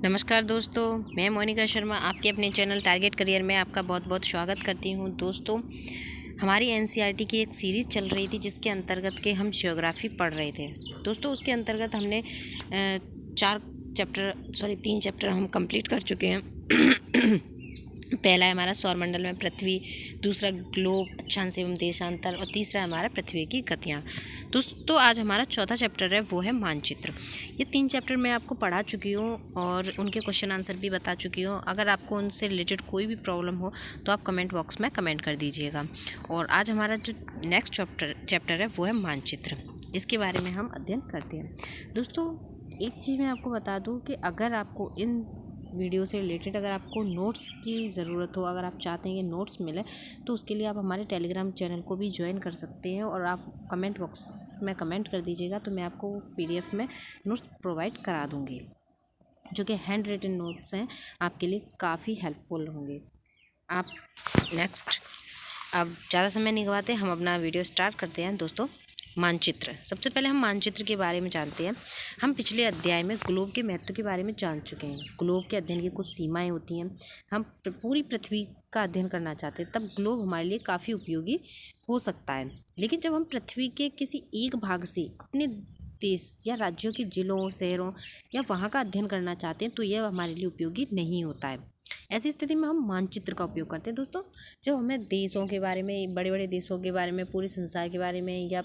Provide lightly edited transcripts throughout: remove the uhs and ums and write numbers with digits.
नमस्कार दोस्तों, मैं मोनिका शर्मा आपके अपने चैनल टारगेट करियर में आपका बहुत बहुत स्वागत करती हूं। दोस्तों, हमारी एनसीईआरटी की एक सीरीज़ चल रही थी जिसके अंतर्गत के हम ज्योग्राफी पढ़ रहे थे। दोस्तों, उसके अंतर्गत हमने 3 चैप्टर हम कंप्लीट कर चुके हैं। पहला है हमारा सौरमंडल में पृथ्वी, दूसरा ग्लोब, अक्षांश एवं देशांतर और तीसरा है हमारा पृथ्वी की गतियाँ। दोस्तों, आज हमारा चौथा चैप्टर है, वो है मानचित्र। ये 3 चैप्टर मैं आपको पढ़ा चुकी हूँ और उनके क्वेश्चन आंसर भी बता चुकी हूँ। अगर आपको उनसे रिलेटेड कोई भी प्रॉब्लम हो तो आप कमेंट बॉक्स में कमेंट कर दीजिएगा। और आज हमारा जो नेक्स्ट चैप्टर है वो है मानचित्र। इसके बारे में हम अध्ययन करते हैं। दोस्तों, एक चीज़ मैं आपको बता दूँ कि अगर आपको इन वीडियो से रिलेटेड अगर आपको नोट्स की ज़रूरत हो, अगर आप चाहते हैं कि नोट्स मिले, तो उसके लिए आप हमारे टेलीग्राम चैनल को भी ज्वाइन कर सकते हैं और आप कमेंट बॉक्स में कमेंट कर दीजिएगा तो मैं आपको PDF में नोट्स प्रोवाइड करा दूँगी, जो कि हैंड रिटन नोट्स हैं, आपके लिए काफ़ी हेल्पफुल होंगे। आप नेक्स्ट, अब ज़्यादा समय नहीं गवाते, हम अपना वीडियो स्टार्ट करते हैं। दोस्तों, मानचित्र। सबसे पहले हम मानचित्र के बारे में जानते हैं। हम पिछले अध्याय में ग्लोब के महत्व के बारे में जान चुके हैं। ग्लोब के अध्ययन की कुछ सीमाएं होती हैं। हम पूरी पृथ्वी का अध्ययन करना चाहते हैं तब ग्लोब हमारे लिए काफ़ी उपयोगी हो सकता है। लेकिन जब हम पृथ्वी के किसी एक भाग से अपने देश या राज्यों के जिलों, शहरों या वहाँ का अध्ययन करना चाहते हैं तो यह हमारे लिए उपयोगी नहीं होता है। ऐसी स्थिति में हम मानचित्र का उपयोग करते हैं। दोस्तों, जब हमें देशों के बारे में, बड़े बड़े देशों के बारे में, पूरे संसार के बारे में या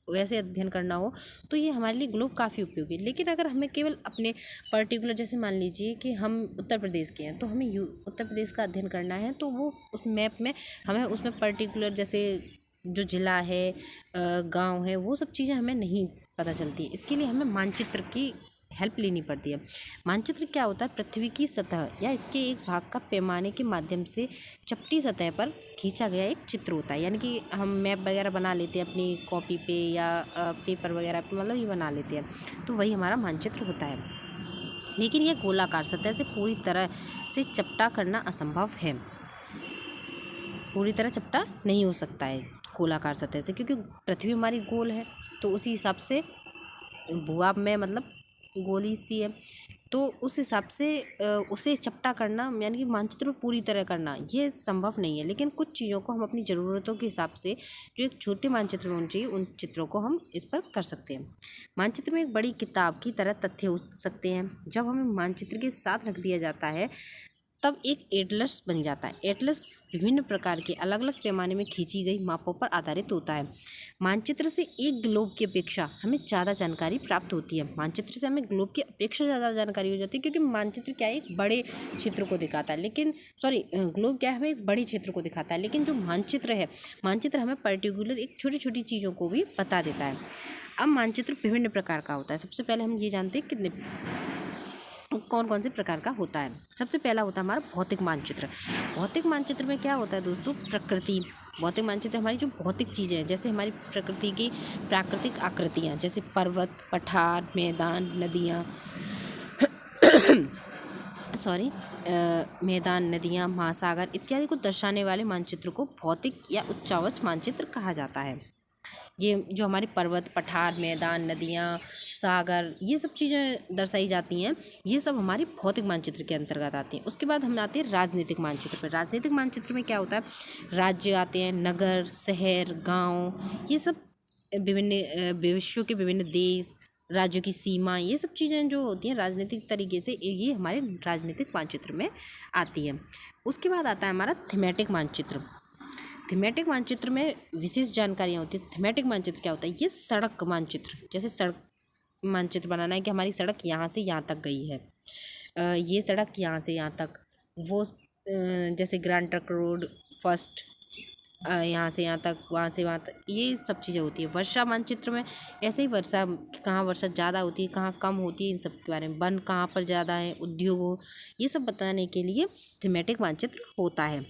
वैसे अध्ययन करना हो तो ये हमारे लिए ग्लोब काफ़ी उपयोगी है। लेकिन अगर हमें केवल अपने पर्टिकुलर, जैसे मान लीजिए कि हम उत्तर प्रदेश के हैं तो हमें उत्तर प्रदेश का अध्ययन करना है, तो वो उस मैप में हमें उसमें पर्टिकुलर जैसे जो ज़िला है, गांव है, वो सब चीज़ें हमें नहीं पता चलती। इसके लिए हमें मानचित्र की हेल्प लेनी पड़ती है। मानचित्र क्या होता है? पृथ्वी की सतह या इसके एक भाग का पैमाने के माध्यम से चपटी सतह पर खींचा गया एक चित्र होता है। यानी कि हम मैप वगैरह बना लेते हैं अपनी कॉपी पे या पेपर वगैरह पे, मतलब ये बना लेते हैं, तो वही हमारा मानचित्र होता है। लेकिन यह गोलाकार सतह से पूरी तरह से चपटा करना असंभव है। पूरी तरह चपटा नहीं हो सकता है गोलाकार सतह से, क्योंकि पृथ्वी हमारी गोल है, तो उसी हिसाब से भूभाग में मतलब गोली सी है, तो उस हिसाब से उसे चपटा करना यानी कि मानचित्र में पूरी तरह करना ये संभव नहीं है। लेकिन कुछ चीज़ों को हम अपनी ज़रूरतों के हिसाब से, जो एक छोटे मानचित्र होने चाहिए, उन चित्रों को हम इस पर कर सकते हैं। मानचित्र में एक बड़ी किताब की तरह तथ्य हो सकते हैं। जब हमें मानचित्र के साथ रख दिया जाता है तब एक एटलस बन जाता है। एटलस विभिन्न प्रकार के अलग अलग पैमाने में खींची गई मापों पर आधारित होता है। मानचित्र से एक ग्लोब की अपेक्षा हमें ज़्यादा जानकारी प्राप्त होती है। मानचित्र से हमें ग्लोब की अपेक्षा ज़्यादा जानकारी हो जाती है, क्योंकि मानचित्र क्या है, एक बड़े क्षेत्र को दिखाता है, लेकिन ग्लोब क्या है, हमें एक बड़ी क्षेत्र को दिखाता है। लेकिन जो मानचित्र है, मानचित्र हमें पर्टिकुलर एक छोटी छोटी चीज़ों को भी बता देता है। अब मानचित्र विभिन्न प्रकार का होता है। सबसे पहले हम ये जानते हैं कितने कौन कौन से प्रकार का होता है। सबसे पहला होता है हमारा भौतिक मानचित्र। भौतिक मानचित्र में क्या होता है दोस्तों? प्रकृति। भौतिक मानचित्र हमारी जो भौतिक चीज़ें हैं, जैसे हमारी प्रकृति की प्राकृतिक आकृतियाँ, जैसे पर्वत, पठार, मैदान, नदियाँ मैदान, नदियाँ, महासागर इत्यादि को दर्शाने वाले मानचित्र को भौतिक या उच्चावच मानचित्र कहा जाता है। ये जो हमारे पर्वत, पठार, मैदान, नदियाँ, सागर, ये सब चीज़ें दर्शाई जाती हैं, ये सब हमारे भौतिक मानचित्र के अंतर्गत आती हैं। उसके बाद हम आते हैं राजनीतिक मानचित्र पर। राजनीतिक मानचित्र में क्या होता है? राज्य आते हैं, नगर, शहर, गांव, ये सब विभिन्न विश्व के विभिन्न देश, राज्यों की सीमा, ये सब चीज़ें जो होती हैं राजनीतिक तरीके से, ये हमारे राजनीतिक मानचित्र में आती हैं। उसके बाद आता है हमारा थीमेटिक मानचित्र। थीमेटिक मानचित्र में विशेष जानकारियाँ होती हैं। थीमेटिक मानचित्र क्या होता है? ये सड़क मानचित्र, जैसे सड़क मानचित्र बनाना है कि हमारी सड़क यहाँ से यहाँ तक गई है, ये सड़क यहाँ से यहाँ तक, वो जैसे ग्रैंड ट्रंक रोड फर्स्ट, यहाँ से यहाँ तक, वहाँ से वहाँ तक, ये सब चीज़ें होती है। वर्षा मानचित्र में ऐसे ही वर्षा, कहाँ वर्षा ज़्यादा होती है, कहाँ कम होती है, इन सब के बारे में, वन कहाँ पर ज़्यादा है, उद्योग हो, ये सब बताने के लिए थीमेटिक मानचित्र होता है।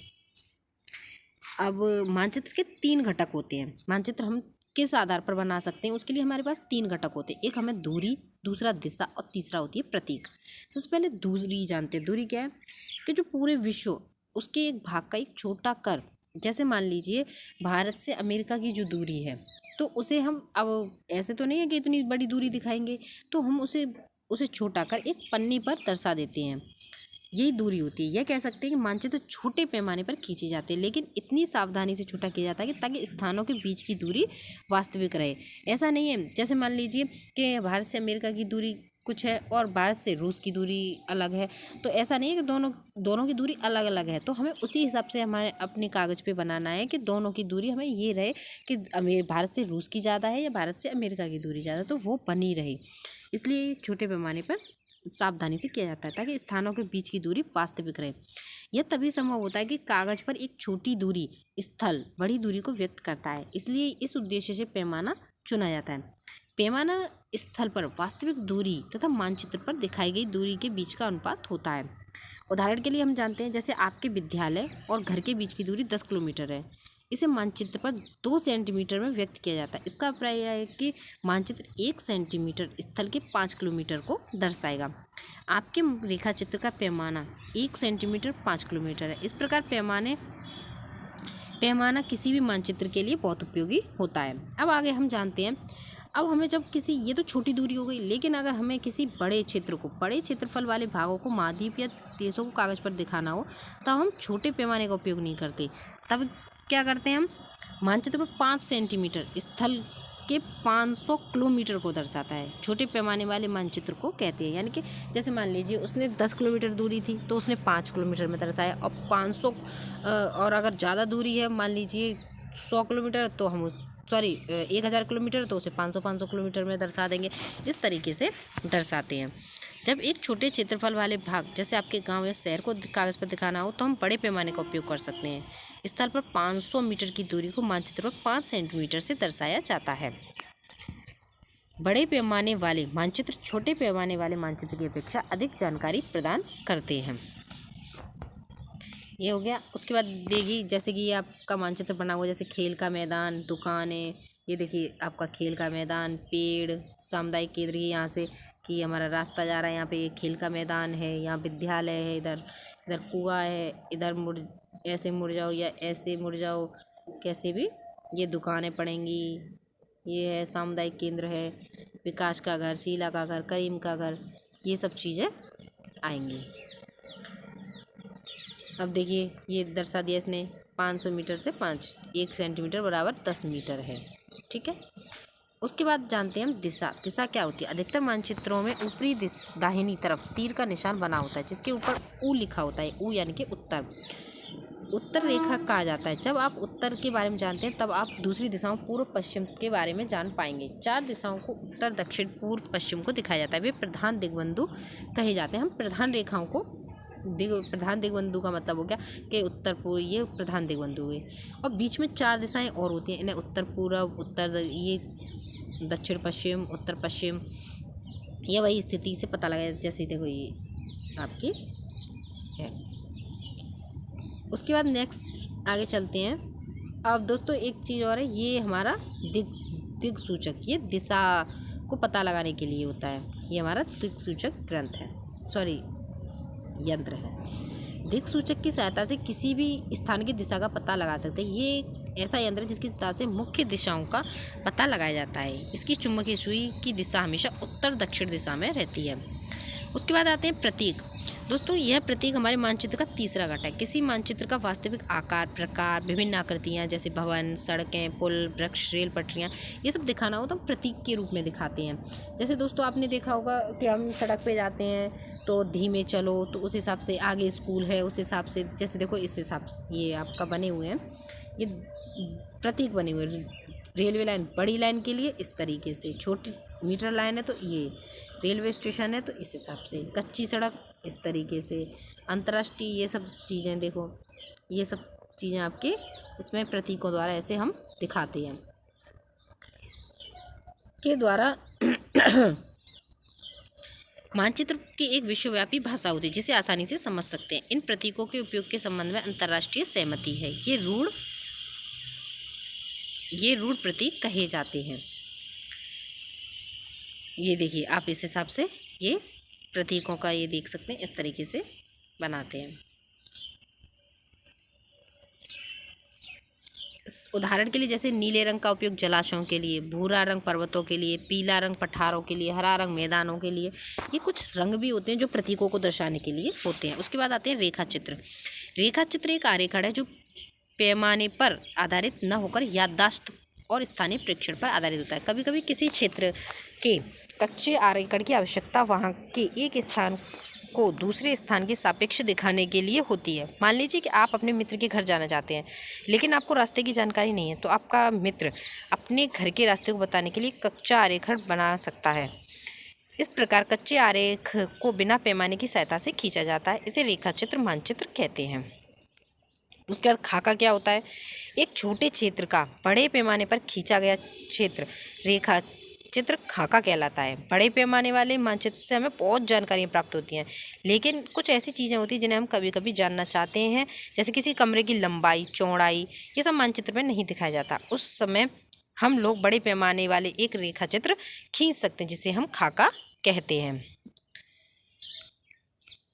अब मानचित्र के 3 घटक होते हैं। मानचित्र हम किस आधार पर बना सकते हैं? उसके लिए हमारे पास 3 घटक होते हैं। एक हमें दूरी, दूसरा दिशा और तीसरा होती है प्रतीक। सबसे पहले दूरी जानते हैं। दूरी क्या है? कि जो पूरे विश्व, उसके एक भाग का एक छोटा कर, जैसे मान लीजिए भारत से अमेरिका की जो दूरी है, तो उसे हम, अब ऐसे तो नहीं है कि इतनी बड़ी दूरी दिखाएंगे, तो हम उसे उसे छोटा कर एक पन्नी पर दर्शा देते हैं। यही दूरी होती है। यह कह सकते हैं कि मानचित्र छोटे पैमाने पर खींचे जाते हैं, लेकिन इतनी सावधानी से छोटा किया जाता है कि ताकि स्थानों के बीच की दूरी वास्तविक रहे। ऐसा नहीं है जैसे मान लीजिए कि भारत से अमेरिका की दूरी कुछ है और भारत से रूस की दूरी अलग है, तो ऐसा नहीं है कि दोनों की दूरी अलग अलग है। तो हमें उसी हिसाब से हमारे अपने कागज़ पे बनाना है कि दोनों की दूरी हमें ये रहे कि भारत से रूस की ज़्यादा है या भारत से अमेरिका की दूरी ज़्यादा, तो वो बनी रहे। इसलिए छोटे पैमाने पर सावधानी से किया जाता है ताकि स्थानों के बीच की दूरी वास्तविक रहे। यह तभी संभव होता है कि कागज पर एक छोटी दूरी स्थल बड़ी दूरी को व्यक्त करता है, इसलिए इस उद्देश्य से पैमाना चुना जाता है। पैमाना स्थल पर वास्तविक दूरी तथा मानचित्र पर दिखाई गई दूरी के बीच का अनुपात होता है। उदाहरण के लिए हम जानते हैं जैसे आपके विद्यालय और घर के बीच की दूरी 10 किलोमीटर है, इसे मानचित्र पर 2 सेंटीमीटर में व्यक्त किया जाता है। इसका अभिप्राय यह है कि मानचित्र 1 सेंटीमीटर स्थल के 5 किलोमीटर को दर्शाएगा। आपके रेखा चित्र का पैमाना 1 सेंटीमीटर 5 किलोमीटर है। इस प्रकार पैमाना किसी भी मानचित्र के लिए बहुत उपयोगी होता है। अब आगे हम जानते हैं, अब हमें जब किसी, ये तो छोटी दूरी हो गई, लेकिन अगर हमें किसी बड़े क्षेत्रफल वाले भागों को महाद्वीप या देशों को कागज़ पर दिखाना हो, तब हम छोटे पैमाने का उपयोग नहीं करते। तब क्या करते हैं हम, मानचित्र पर 5 सेंटीमीटर स्थल के 500 किलोमीटर को दर्शाता है। छोटे पैमाने वाले मानचित्र को कहते हैं। यानी कि जैसे मान लीजिए उसने 10 किलोमीटर दूरी थी तो उसने 5 किलोमीटर में दर्शाया, और 500 और अगर ज़्यादा दूरी है, मान लीजिए 100 किलोमीटर, तो हम 1000 किलोमीटर, तो उसे 500 किलोमीटर में दर्शा देंगे। इस तरीके से दर्शाते हैं। जब एक छोटे क्षेत्रफल वाले भाग जैसे आपके गांव या शहर को कागज़ पर दिखाना हो, तो हम बड़े पैमाने का उपयोग कर सकते हैं। स्थल पर 500 मीटर की दूरी को मानचित्र पर 5 सेंटीमीटर से दर्शाया जाता है। बड़े पैमाने वाले मानचित्र छोटे पैमाने वाले मानचित्र की अपेक्षा अधिक जानकारी प्रदान करते हैं। ये हो गया। उसके बाद देखिए, जैसे कि ये आपका मानचित्र बना हुआ, जैसे खेल का मैदान, दुकानें, ये देखिए आपका खेल का मैदान, पेड़, सामुदायिक केंद्र, यहाँ से कि हमारा रास्ता जा रहा है, यहाँ पे ये खेल का मैदान है, यहाँ विद्यालय है, इधर कुआं है, इधर ऐसे मुड़ जाओ या ऐसे मुड़ जाओ, कैसे भी ये दुकानें पड़ेंगी, ये है सामुदायिक केंद्र है, विकास का घर, शीला का घर, करीम का घर, ये सब चीज़ें आएंगी। अब देखिए ये दर्शा दिया इसने 500 मीटर से 1 सेंटीमीटर बराबर 10 मीटर है। ठीक है। उसके बाद जानते हैं हम दिशा क्या होती है। अधिकतर मानचित्रों में ऊपरी दाहिनी तरफ तीर का निशान बना होता है, जिसके ऊपर ऊ लिखा होता है। ऊ यानी कि उत्तर रेखा कहा जाता है। जब आप उत्तर के बारे में जानते हैं, तब आप दूसरी दिशाओं पूर्व पश्चिम के बारे में जान पाएंगे। 4 दिशाओं को उत्तर, दक्षिण, पूर्व, पश्चिम को दिखाया जाता है। वे प्रधान दिग्बंधु कहे जाते हैं। हम प्रधान रेखाओं को प्रधान दिग्बंधु का मतलब हो गया कि उत्तर पूर्व, ये प्रधान दिग्बंधु हुए। और बीच में 4 दिशाएं और होती हैं, इन्हें उत्तर पूर्व, ये दक्षिण पश्चिम, उत्तर पश्चिम। ये वही स्थिति से पता लगा, जैसे देखो ये आपकी है। उसके बाद नेक्स्ट आगे चलते हैं। अब दोस्तों एक चीज़ और है, ये हमारा दिग सूचक, ये दिशा को पता लगाने के लिए होता है। ये हमारा दिग सूचक यंत्र है। दिक् सूचक की सहायता से किसी भी स्थान की दिशा का पता लगा सकते हैं। ये एक ऐसा यंत्र है जिसकी सहायता से मुख्य दिशाओं का पता लगाया जाता है। इसकी चुंबकीय सुई की दिशा हमेशा उत्तर दक्षिण दिशा में रहती है। उसके बाद आते हैं प्रतीक। दोस्तों यह प्रतीक हमारे मानचित्र का तीसरा घटक है। किसी मानचित्र का वास्तविक आकार, प्रकार, विभिन्न आकृतियाँ जैसे भवन, सड़कें, पुल, वृक्ष, रेल पटरियाँ, ये सब दिखाना हो तो हम प्रतीक के रूप में दिखाते हैं। जैसे दोस्तों आपने देखा होगा कि हम सड़क पे जाते हैं तो धीमे चलो, तो उस हिसाब से आगे स्कूल है, उस हिसाब से जैसे देखो इस हिसाब ये आपका बने हुए हैं, ये प्रतीक बने हुए हैं। रेलवे लाइन बड़ी लाइन के लिए इस तरीके से, छोटी मीटर लाइन है तो ये रेलवे स्टेशन है तो इस हिसाब से, कच्ची सड़क इस तरीके से, अंतर्राष्ट्रीय, ये सब चीज़ें देखो, ये सब चीज़ें आपके इसमें प्रतीकों द्वारा ऐसे हम दिखाते हैं के द्वारा। मानचित्र की एक विश्वव्यापी भाषा होती है जिसे आसानी से समझ सकते हैं। इन प्रतीकों के उपयोग के संबंध में अंतर्राष्ट्रीय सहमति है। ये रूढ़ प्रतीक कहे जाते हैं। ये देखिए आप इस हिसाब से ये प्रतीकों का ये देख सकते हैं, इस तरीके से बनाते हैं। उदाहरण के लिए जैसे नीले रंग का उपयोग जलाशयों के लिए, भूरा रंग पर्वतों के लिए, पीला रंग पठारों के लिए, हरा रंग मैदानों के लिए। ये कुछ रंग भी होते हैं जो प्रतीकों को दर्शाने के लिए होते हैं। उसके बाद आते हैं रेखा चित्र। रेखा चित्र एक आरेखन है जो पैमाने पर आधारित न होकर याददाश्त और स्थानीय प्रेक्षण पर आधारित होता है। कभी कभी किसी क्षेत्र के कच्चे आरेखन की आवश्यकता वहाँ के एक स्थान को दूसरे स्थान के सापेक्ष दिखाने के लिए होती है। मान लीजिए कि आप अपने मित्र के घर जाना चाहते हैं, लेकिन आपको रास्ते की जानकारी नहीं है, तो आपका मित्र अपने घर के रास्ते को बताने के लिए कच्चा आरेखन बना सकता है। इस प्रकार कच्चे आरेख को बिना पैमाने की सहायता से खींचा जाता है। इसे रेखाचित्र मानचित्र कहते हैं। उसके बाद खाका क्या होता है? एक छोटे क्षेत्र का बड़े पैमाने पर खींचा गया क्षेत्र रेखा चित्र खाका कहलाता है। बड़े पैमाने वाले मानचित्र से हमें बहुत जानकारियाँ प्राप्त होती हैं, लेकिन कुछ ऐसी चीज़ें होती हैं जिन्हें हम कभी कभी जानना चाहते हैं, जैसे किसी कमरे की लंबाई, चौड़ाई, ये सब मानचित्र में नहीं दिखाया जाता। उस समय हम लोग बड़े पैमाने वाले एक रेखा चित्र खींच सकते हैं, जिसे हम खाका कहते हैं।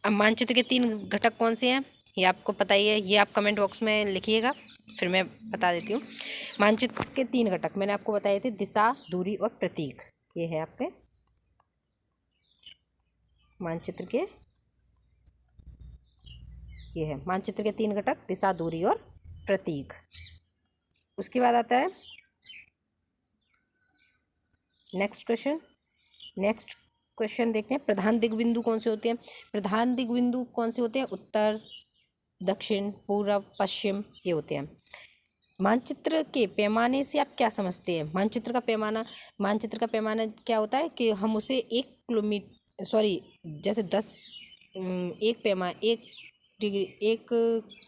अब मानचित्र के 3 घटक कौन से हैं ये आपको पता ही है, ये आप कमेंट बॉक्स में लिखिएगा, फिर मैं बता देती हूँ। मानचित्र के 3 घटक मैंने आपको बताए थे, दिशा, दूरी और प्रतीक। ये है आपके मानचित्र के, ये है मानचित्र के 3 घटक, दिशा, दूरी और प्रतीक। उसके बाद आता है नेक्स्ट क्वेश्चन देखते हैं। प्रधान दिग्बिंदु कौन से होते हैं? प्रधान दिग्बिंदु कौन से होते हैं? उत्तर, दक्षिण, पूर्व, पश्चिम, ये होते हैं। मानचित्र के पैमाने से आप क्या समझते हैं? मानचित्र का पैमाना क्या होता है कि हम उसे 1 किलोमीटर जैसे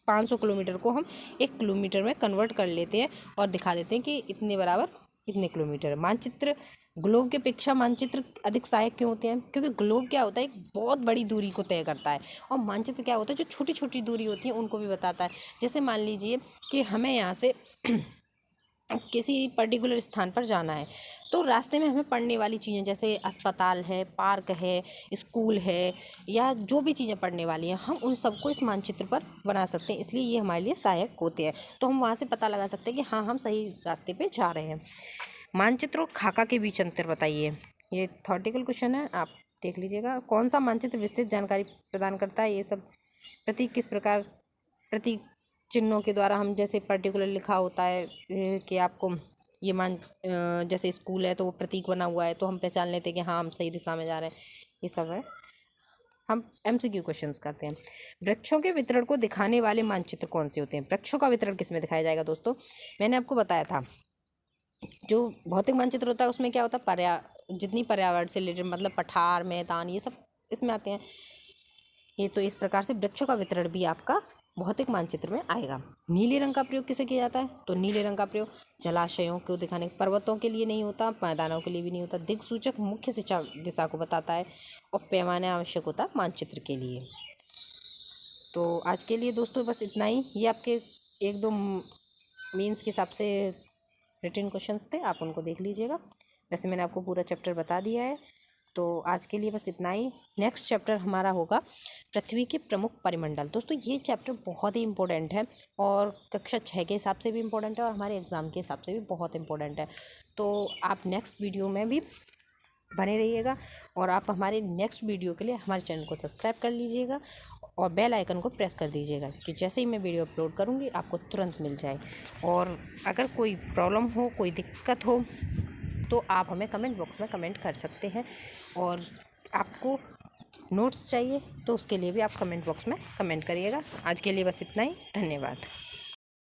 500 किलोमीटर को हम 1 किलोमीटर में कन्वर्ट कर लेते हैं और दिखा देते हैं कि इतने बराबर इतने किलोमीटर। मानचित्र ग्लोब की अपेक्षा मानचित्र अधिक सहायक क्यों होते हैं? क्योंकि ग्लोब क्या होता है, एक बहुत बड़ी दूरी को तय करता है, और मानचित्र क्या होता है, जो छोटी छोटी दूरी होती है उनको भी बताता है। जैसे मान लीजिए कि हमें यहाँ से किसी पर्टिकुलर स्थान पर जाना है, तो रास्ते में हमें पढ़ने वाली चीज़ें जैसे अस्पताल है, पार्क है, स्कूल है, या जो भी चीज़ें पढ़ने वाली हैं, हम उन सबको इस मानचित्र पर बना सकते हैं। इसलिए ये हमारे लिए सहायक होते हैं। तो हम वहाँ से पता लगा सकते हैं कि हाँ, हम सही रास्ते पे जा रहे हैं। मानचित्र और खाका के बीच अंतर बताइए। ये थॉटिकल क्वेश्चन है, आप देख लीजिएगा। कौन सा मानचित्र विस्तृत जानकारी प्रदान करता है? ये सब प्रतीक किस प्रकार, प्रतीक चिन्हों के द्वारा हम, जैसे पर्टिकुलर लिखा होता है कि आपको ये जैसे स्कूल है तो वो प्रतीक बना हुआ है, तो हम पहचान लेते हैं कि हाँ, हम सही दिशा में जा रहे हैं। ये सब है। हम MCQ क्वेश्चंस करते हैं। वृक्षों के वितरण को दिखाने वाले मानचित्र कौन से होते हैं? वृक्षों का वितरण किस में दिखाया जाएगा दोस्तों? मैंने आपको बताया था, जो भौतिक मानचित्र होता है उसमें क्या होता है, जितनी पर्यावरण से रिलेटेड, मतलब पठार, मैदान, ये सब इसमें आते हैं। ये तो इस प्रकार से वृक्षों का वितरण भी आपका भौतिक मानचित्र में आएगा। नीले रंग का प्रयोग किसे किया जाता है? तो नीले रंग का प्रयोग जलाशयों को दिखाने, पर्वतों के लिए नहीं होता, मैदानों के लिए भी नहीं होता। दिक्सूचक मुख्य दिशा को बताता है, और पैमाना आवश्यक होता है मानचित्र के लिए। तो आज के लिए दोस्तों बस इतना ही। ये आपके 1-2 मीन्स के हिसाब से रिटन क्वेश्चंस थे, आप उनको देख लीजिएगा। वैसे मैंने आपको पूरा चैप्टर बता दिया है। तो आज के लिए बस इतना ही। नेक्स्ट चैप्टर हमारा होगा पृथ्वी के प्रमुख परिमंडल। दोस्तों ये चैप्टर बहुत ही इंपॉर्टेंट है, और कक्षा 6 के हिसाब से भी इम्पोर्टेंट है, और हमारे एग्ज़ाम के हिसाब से भी बहुत इंपॉर्टेंट है। तो आप नेक्स्ट वीडियो में भी बने रहिएगा, और आप हमारे नेक्स्ट वीडियो के लिए हमारे चैनल को सब्सक्राइब कर लीजिएगा और बेल आइकन को प्रेस कर दीजिएगा कि जैसे ही मैं वीडियो अपलोड करूँगी आपको तुरंत मिल जाए। और अगर कोई प्रॉब्लम हो, कोई दिक्कत हो, तो आप हमें कमेंट बॉक्स में कमेंट कर सकते हैं। और आपको नोट्स चाहिए तो उसके लिए भी आप कमेंट बॉक्स में कमेंट करिएगा। आज के लिए बस इतना ही। धन्यवाद।